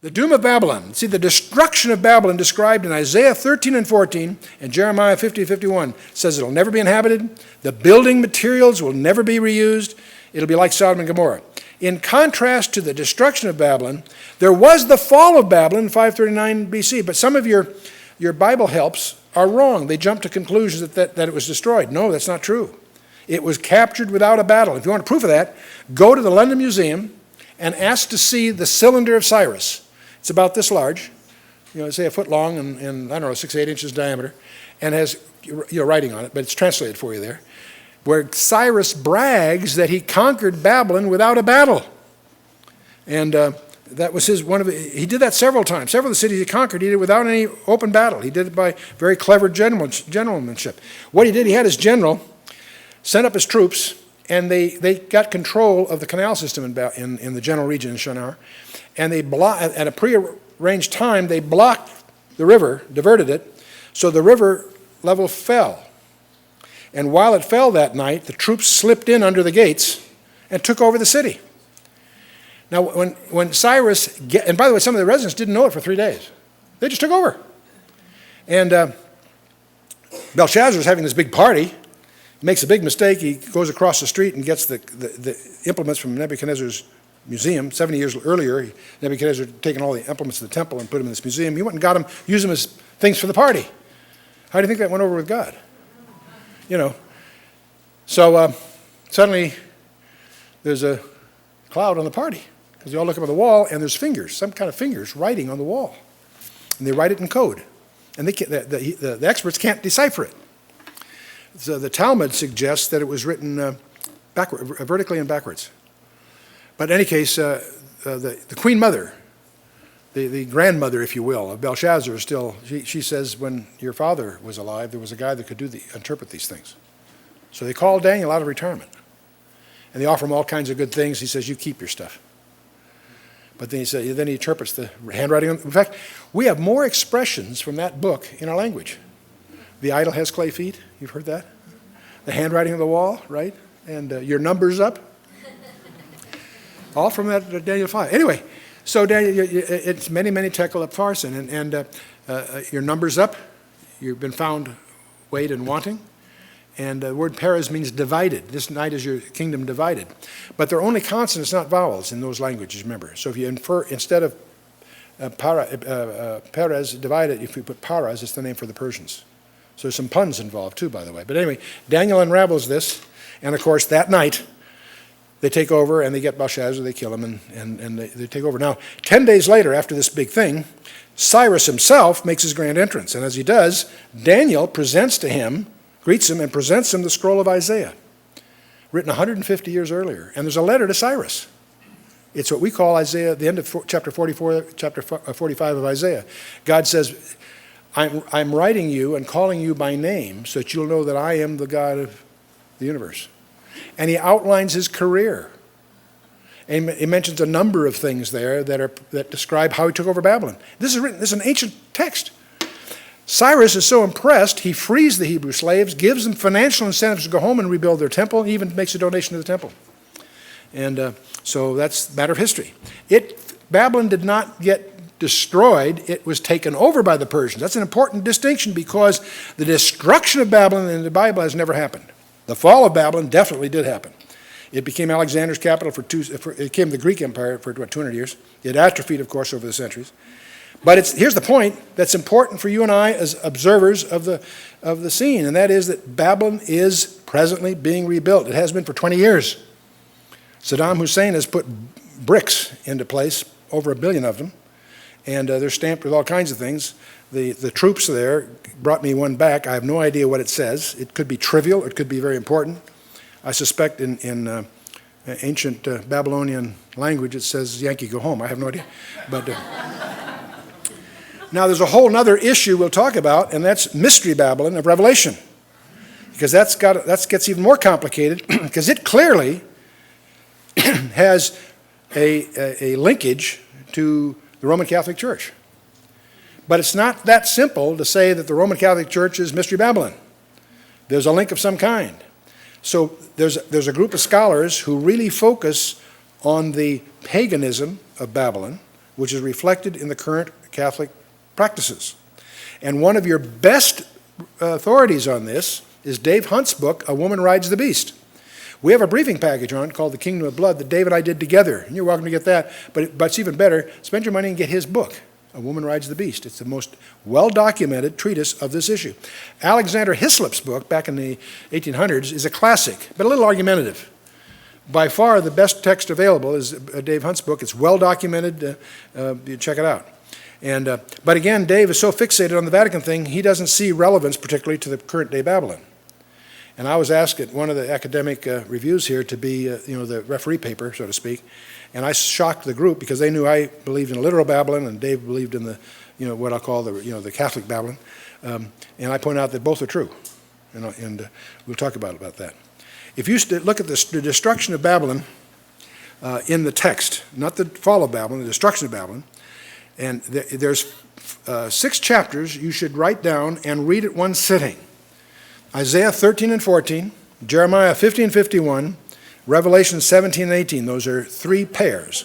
The doom of Babylon. See, the destruction of Babylon described in Isaiah 13 and 14 and Jeremiah 50 and 51 says it'll never be inhabited. The building materials will never be reused. It'll be like Sodom and Gomorrah. In contrast to the destruction of Babylon, there was the fall of Babylon in 539 BC. But some of your Bible helps are wrong. They jump to conclusions that it was destroyed. No, that's not true. It was captured without a battle. If you want proof of that, go to the London Museum and ask to see the cylinder of Cyrus. It's about this large, say a foot long and I don't know, 6 to 8 inches diameter, and has writing on it, but it's translated for you there, where Cyrus brags that he conquered Babylon without a battle. And that was he did that several times. Several of the cities he conquered, he did it without any open battle. He did it by very clever generalmanship. What he did, he had his general sent up his troops, and they got control of the canal system in the general region in Shinar. And at a prearranged time, they blocked the river, diverted it, so the river level fell. And while it fell that night, the troops slipped in under the gates and took over the city. Now, when Cyrus, and by the way, some of the residents didn't know it for 3 days. They just took over. And Belshazzar's having this big party. He makes a big mistake. He goes across the street and gets the implements from Nebuchadnezzar's museum. 70 years earlier, Nebuchadnezzar had taken all the implements of the temple and put them in this museum. He went and got them, used them as things for the party. How do you think that went over with God? So suddenly there's a cloud on the party because they all look up at the wall and there's fingers, some kind of fingers writing on the wall. And they write it in code. And the experts can't decipher it. So the Talmud suggests that it was written vertically and backwards. But in any case, the queen mother, the grandmother, if you will, of Belshazzar is still, she says when your father was alive, there was a guy that could interpret these things. So they called Daniel out of retirement. And they offer him all kinds of good things. He says, you keep your stuff. But then he interprets the handwriting. In fact, we have more expressions from that book in our language. The idol has clay feet. You've heard that? The handwriting on the wall, right? And your number's up. All from that Daniel 5. Anyway, so Daniel, it's many, many tekel upharsin, and your number's up. You've been found weighed and wanting. And the word Perez means divided. This night is your kingdom divided. But they're only consonants, not vowels in those languages, remember. So if you infer, instead of Perez divided, if you put Paras, it's the name for the Persians. So there's some puns involved too, by the way. But anyway, Daniel unravels this. And of course, that night, they take over and they get Belshazzar, they kill him, and they take over. Now, 10 days later, after this big thing, Cyrus himself makes his grand entrance. And as he does, Daniel presents to him, greets him, and presents him the scroll of Isaiah, written 150 years earlier. And there's a letter to Cyrus. It's what we call Isaiah, the end of chapter 44, chapter 45 of Isaiah. God says, I'm writing you and calling you by name so that you'll know that I am the God of the universe. And he outlines his career. And he mentions a number of things there that describe how he took over Babylon. This is an ancient text. Cyrus is so impressed, he frees the Hebrew slaves, gives them financial incentives to go home and rebuild their temple, even makes a donation to the temple. And so that's a matter of history. Babylon did not get destroyed, it was taken over by the Persians. That's an important distinction because the destruction of Babylon in the Bible has never happened. The fall of Babylon definitely did happen. It became Alexander's capital it became the Greek Empire for 200 years. It atrophied, of course, over the centuries. But here's the point that's important for you and I as observers of the scene, and that is that Babylon is presently being rebuilt. It has been for 20 years. Saddam Hussein has put bricks into place, over 1 billion of them, and they're stamped with all kinds of things. The troops there brought me one back. I have no idea what it says. It could be trivial. It could be very important. I suspect in ancient Babylonian language it says, Yankee, go home. I have no idea. But now there's a whole other issue we'll talk about, and that's Mystery Babylon of Revelation. Because that gets even more complicated, because it clearly has a linkage to the Roman Catholic Church. But it's not that simple to say that the Roman Catholic Church is Mystery Babylon. There's a link of some kind. So there's a group of scholars who really focus on the paganism of Babylon, which is reflected in the current Catholic practices. And one of your best authorities on this is Dave Hunt's book, A Woman Rides the Beast. We have a briefing package on it called The Kingdom of Blood that Dave and I did together. And you're welcome to get that. But it's even better, spend your money and get his book, A Woman Rides the Beast. It's the most well-documented treatise of this issue. Alexander Hislop's book, back in the 1800s, is a classic, but a little argumentative. By far, the best text available is Dave Hunt's book. It's well-documented. You check it out. But again, Dave is so fixated on the Vatican thing, he doesn't see relevance particularly to the current-day Babylon. And I was asked at one of the academic reviews here to be, the referee paper, so to speak. And I shocked the group because they knew I believed in literal Babylon and Dave believed in the, what I'll call the Catholic Babylon. And I point out that both are true. And we'll talk about that. If you look at the destruction of Babylon in the text, not the fall of Babylon, the destruction of Babylon, and there's 6 chapters you should write down and read at one sitting. Isaiah 13 and 14, Jeremiah 50 and 51, Revelation 17 and 18. Those are 3 pairs.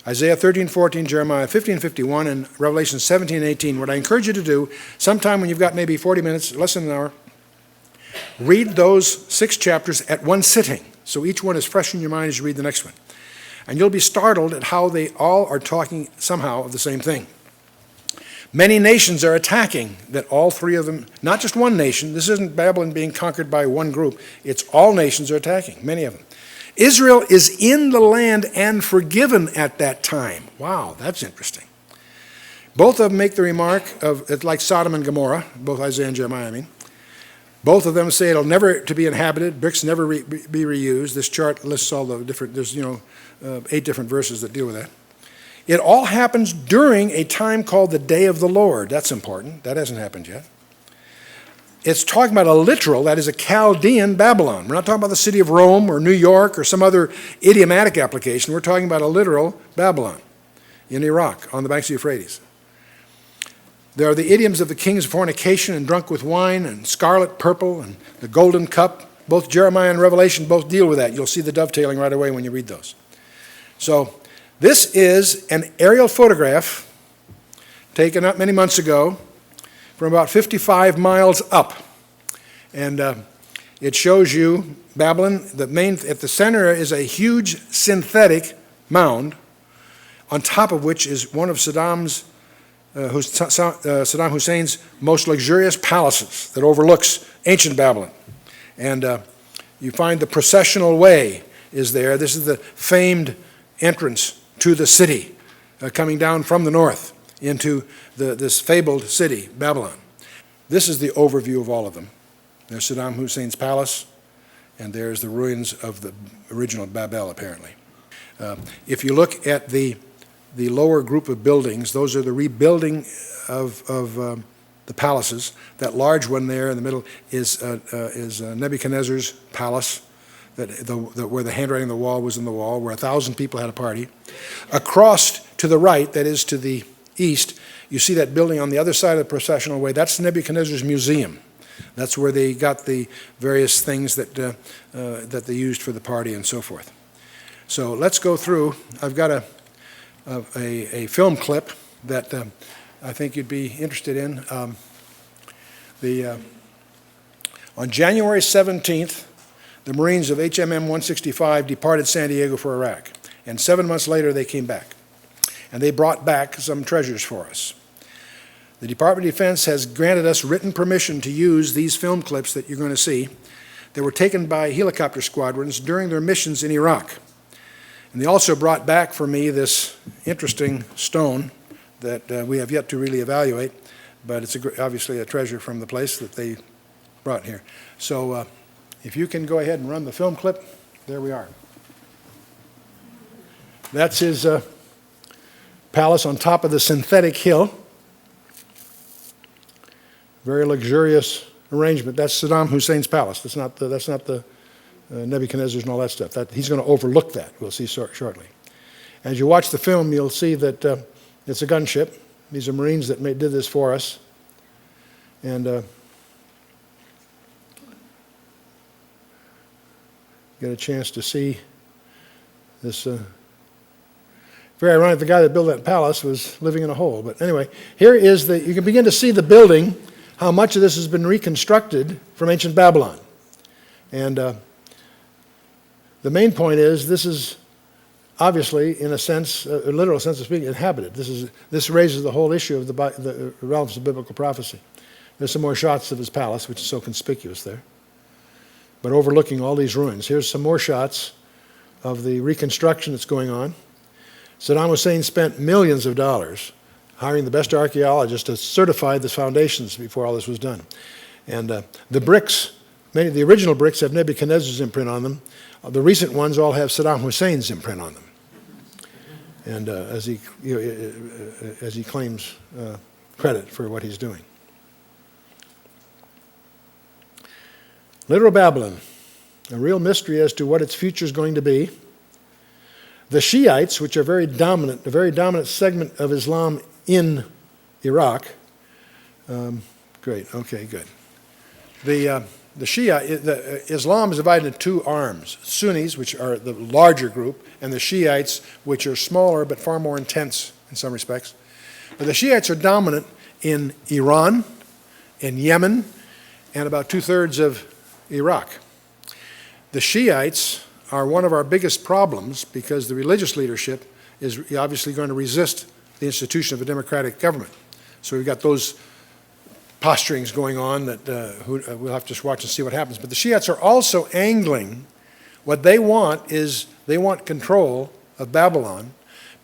Isaiah 13 and 14, Jeremiah 50 and 51, and Revelation 17 and 18. What I encourage you to do, sometime when you've got maybe 40 minutes, less than an hour, read those 6 chapters at one sitting. So each one is fresh in your mind as you read the next one. And you'll be startled at how they all are talking somehow of the same thing. Many nations are attacking that all 3 of them, not just one nation, this isn't Babylon being conquered by one group, it's all nations are attacking, many of them. Israel is in the land and forgiven at that time. Wow, that's interesting. Both of them make the remark of, it's like Sodom and Gomorrah, both Isaiah and Jeremiah, I mean. Both of them say it'll never to be inhabited, bricks never be reused. This chart lists all the different, there's 8 different verses that deal with that. It all happens during a time called the Day of the Lord. That's important. That hasn't happened yet. It's talking about a literal, that is a Chaldean Babylon. We're not talking about the city of Rome or New York or some other idiomatic application. We're talking about a literal Babylon in Iraq on the banks of the Euphrates. There are the idioms of the kings of fornication and drunk with wine and scarlet, purple, and the golden cup. Both Jeremiah and Revelation both deal with that. You'll see the dovetailing right away when you read those. So this is an aerial photograph taken not many months ago from about 55 miles up. And it shows you Babylon. At the center is a huge synthetic mound, on top of which is one of Saddam Hussein's most luxurious palaces that overlooks ancient Babylon. And you find the processional way is there. This is the famed entrance to the city, coming down from the north into this fabled city, Babylon. This is the overview of all of them. There's Saddam Hussein's palace, and there's the ruins of the original Babel, apparently. If you look at the lower group of buildings, those are the rebuilding of the palaces. That large one there in the middle is Nebuchadnezzar's palace, where the handwriting on the wall was in the wall, where 1,000 people had a party. Across to the right, that is to the east, you see that building on the other side of the processional way. That's Nebuchadnezzar's museum. That's where they got the various things that they used for the party and so forth. So let's go through. I've got a film clip that I think you'd be interested in. On January 17th, the Marines of HMM 165 departed San Diego for Iraq, and 7 months later they came back, and they brought back some treasures for us. The Department of Defense has granted us written permission to use these film clips that you're going to see. They were taken by helicopter squadrons during their missions in Iraq. And they also brought back for me this interesting stone that we have yet to really evaluate, but it's obviously a treasure from the place that they brought here. So if you can go ahead and run the film clip, there we are. That's his palace on top of the synthetic hill. Very luxurious arrangement. That's Saddam Hussein's palace. That's not the Nebuchadnezzar's and all that stuff. He's going to overlook that. We'll see shortly. As you watch the film, you'll see that it's a gunship. These are Marines that did this for us. And get a chance to see this Very ironic, the guy that built that palace was living in a hole. But anyway, here is you can begin to see the building, how much of this has been reconstructed from ancient Babylon. And the main point is this is obviously, in a sense, a literal sense of speaking, inhabited. This raises the whole issue of the relevance of biblical prophecy. There's some more shots of his palace, which is so conspicuous there, but overlooking all these ruins. Here's some more shots of the reconstruction that's going on. Saddam Hussein spent millions of dollars hiring the best archaeologists to certify the foundations before all this was done. And the bricks, many of the original bricks have Nebuchadnezzar's imprint on them. The recent ones all have Saddam Hussein's imprint on them. And as he claims credit for what he's doing. Literal Babylon, a real mystery as to what its future is going to be. The Shiites, which are very dominant, a very dominant segment of Islam in Iraq. Great, okay, good. Islam is divided into two arms, Sunnis, which are the larger group, and the Shiites, which are smaller but far more intense in some respects. But the Shiites are dominant in Iran, in Yemen, and about 2/3 of Iraq. The Shiites are one of our biggest problems because the religious leadership is obviously going to resist the institution of a democratic government. So we've got those posturings going on that we'll have to just watch and see what happens. But the Shiites are also angling. What they want is they want control of Babylon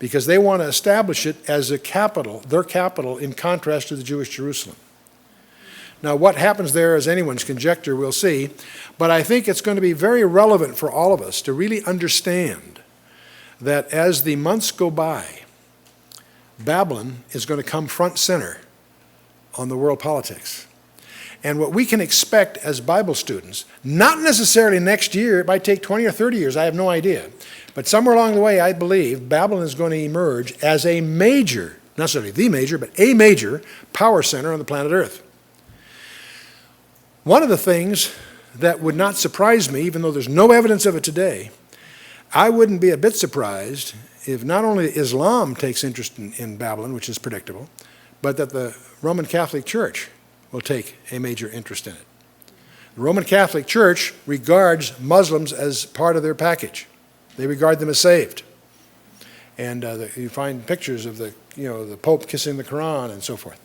because they want to establish it as a capital, their capital, in contrast to the Jewish Jerusalem. Now, what happens there is anyone's conjecture, we'll see. But I think it's going to be very relevant for all of us to really understand that as the months go by, Babylon is going to come front center on the world politics. And what we can expect as Bible students, not necessarily next year, it might take 20 or 30 years, I have no idea. But somewhere along the way, I believe Babylon is going to emerge as a major, not necessarily the major, but a major power center on the planet Earth. One of the things that would not surprise me, even though there's no evidence of it today, I wouldn't be a bit surprised if not only Islam takes interest in Babylon, which is predictable, but that the Roman Catholic Church will take a major interest in it. The Roman Catholic Church regards Muslims as part of their package. They regard them as saved. And you find pictures of the Pope kissing the Quran and so forth.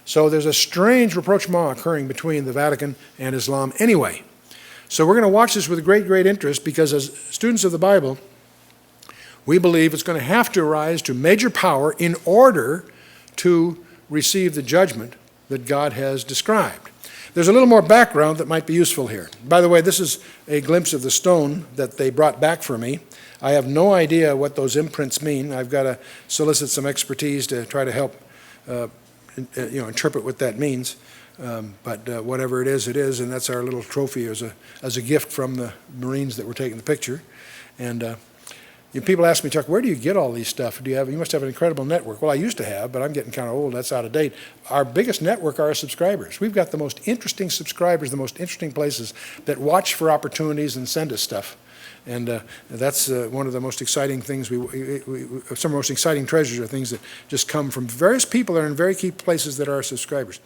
So there's a strange rapprochement occurring between the Vatican and Islam anyway. So we're going to watch this with great, great interest because as students of the Bible, we believe it's going to have to rise to major power in order to receive the judgment that God has described. There's a little more background that might be useful here. By the way, this is a glimpse of the stone that they brought back for me. I have no idea what those imprints mean. I've got to solicit some expertise to try to help interpret what that means. But whatever it is, and that's our little trophy as a gift from the Marines that were taking the picture. And people ask me, Chuck, where do you get all these stuff? You must have an incredible network. Well, I used to have, but I'm getting kind of old. That's out of date. Our biggest network are our subscribers. We've got the most interesting subscribers, the most interesting places that watch for opportunities and send us stuff. And that's one of the most exciting things. Some of the most exciting treasures are things that just come from various people that are in very key places that are our subscribers.